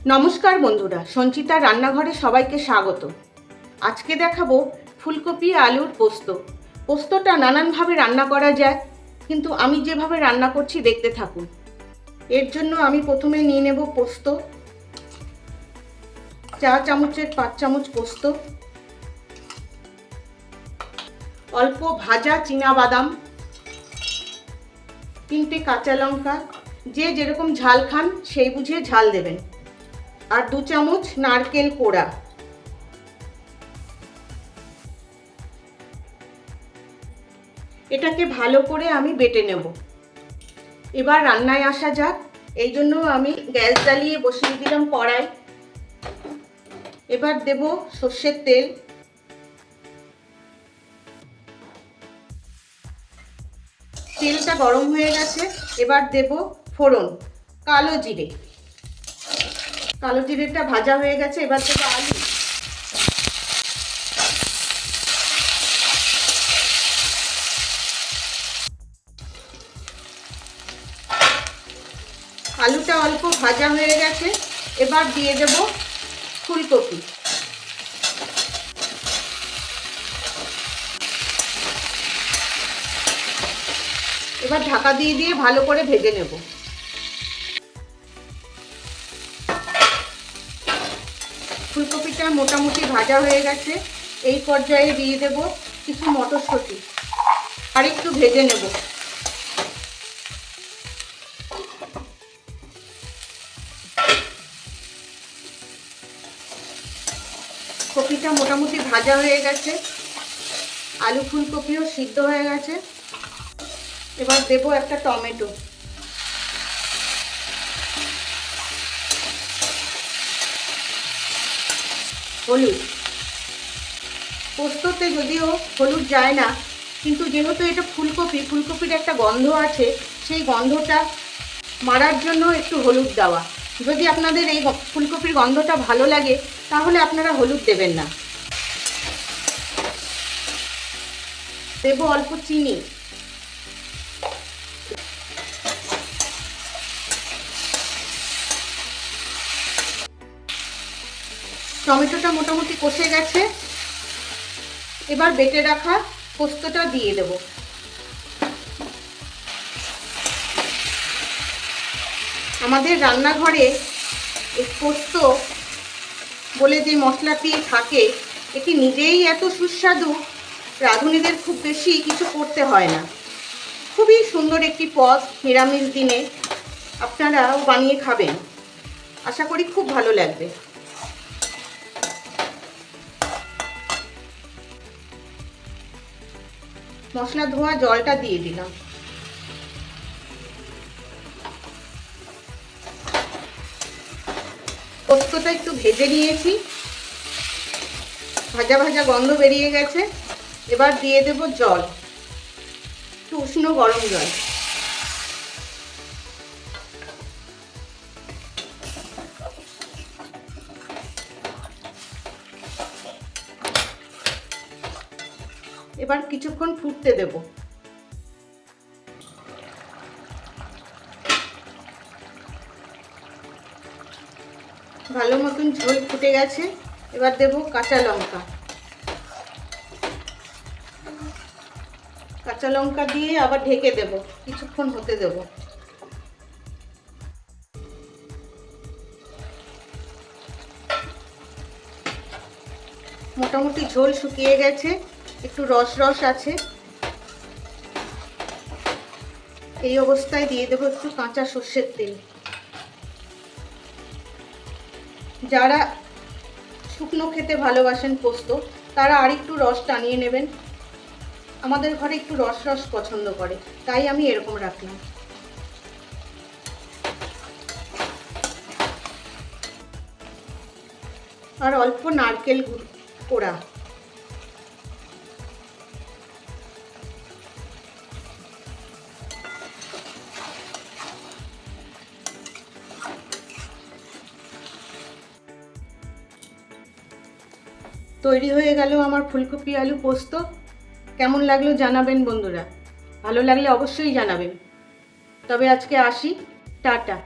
নমস্কার বন্ধুরা, সঞ্চিতার রান্নাঘরে সবাইকে স্বাগত। আজকে দেখাবো ফুলকপি আলুর পোস্ত। পোস্তটা নানানভাবে রান্না করা যায়, কিন্তু আমি যেভাবে রান্না করছি দেখতে থাকুন। এর জন্য আমি প্রথমে নিয়ে নেব পোস্ত, 4 চামচের 5 চামচ পোস্ত, অল্প ভাজা চীনা বাদাম, 3টে কাঁচা লঙ্কা, যে যেরকম ঝাল খান সেই বুঝে ঝাল দেবেন, আর 2 চামচ নারকেল কোড়া। এটাকে ভালো করে আমি বেটে নেব। এবার রান্নায় আসা যাক। এই জন্য আমি গ্যাস জ্বালিয়ে বসিয়ে দিলাম কড়াই। এবার দেব সর্ষের তেল, তেলটা গরম হয়ে গেছে। এবার দেব ফোড়ন, কালো জিরে। কালো জিরেটা ভাজা হয়ে গেছে। এবার দেব আলু, আলুটা অল্প ভাজা হয়ে গেছে। এবার দিয়ে দেব ফুলকপি। এবার ঢাকা দিয়ে দিয়ে ভালো করে ভেজে নেব। ফুলকপিটা মোটামুটি ভাজা হয়ে গেছে। এই পর্যায়ে দিয়ে দেব কিছু মটরশুঁটি, আর একটু ভেজে নেব। কপিটা মোটামুটি ভাজা হয়ে গেছে, আলু ফুলকপিও সিদ্ধ হয়ে গেছে। এবার দেব একটা টমেটো, হলুদ। পোস্ততে যদিও হলুদ যায় না, কিন্তু যেহেতু এটা ফুলকপির একটা গন্ধ আছে, সেই গন্ধটা মারার জন্য একটু হলুদ দেওয়া। যদি আপনাদের এই ফুলকপির গন্ধটা ভালো লাগে তাহলে আপনারা হলুদ দেবেন না। দেব অল্প চিনি, টমেটোটা মোটামুটি কষে গেছে। এবার বেটে রাখা পোস্তটা দিয়ে দেব। আমাদের রান্নাঘরে এই পোস্ত বলে যে মশলাটি থাকে, এটি নিজেই এত সুস্বাদু, রাঁধুনিদের খুব বেশি কিছু করতে হয় না। খুবই সুন্দর একটি পদ। নিরামিষ দিনে আপনারাও বানিয়ে খাবেন, আশা করি খুব ভালো লাগবে। মশলা ধোয়া জলটা দিয়ে দিলাম। পোস্তটা একটু ভেজে নিয়েছি, ভাজা ভাজা গন্ধ বেরিয়ে গেছে। এবার দিয়ে দেব জল, একটু উষ্ণ গরম জল। এবার কিছুক্ষণ ফুটতে দেব। ভালো মতন ঝোল ফুটে গেছে। এবার দেব কাঁচা লঙ্কা। কাঁচা লঙ্কা দিয়ে আবার ঢেকে দেব, কিছুক্ষণ হতে দেব। মোটামুটি ঝোল শুকিয়ে গেছে, একটু রস রস আছে। এই অবস্থায় দিয়ে দেব একটু কাঁচা সর্ষের তেল। যারা শুকনো খেতে ভালোবাসেন পোস্ত, তারা আর একটু রস টানিয়ে নেবেন। আমাদের ঘরে একটু রস রস পছন্দ করে, তাই আমি এরকম রাখলাম। আর অল্প নারকেল কোড়া। তৈরি হয়ে গেল আমার ফুলকপি আলু পোস্ত। কেমন লাগলো জানাবেন বন্ধুরা, ভালো লাগলে অবশ্যই জানাবেন। তবে আজকে আসি, টাটা।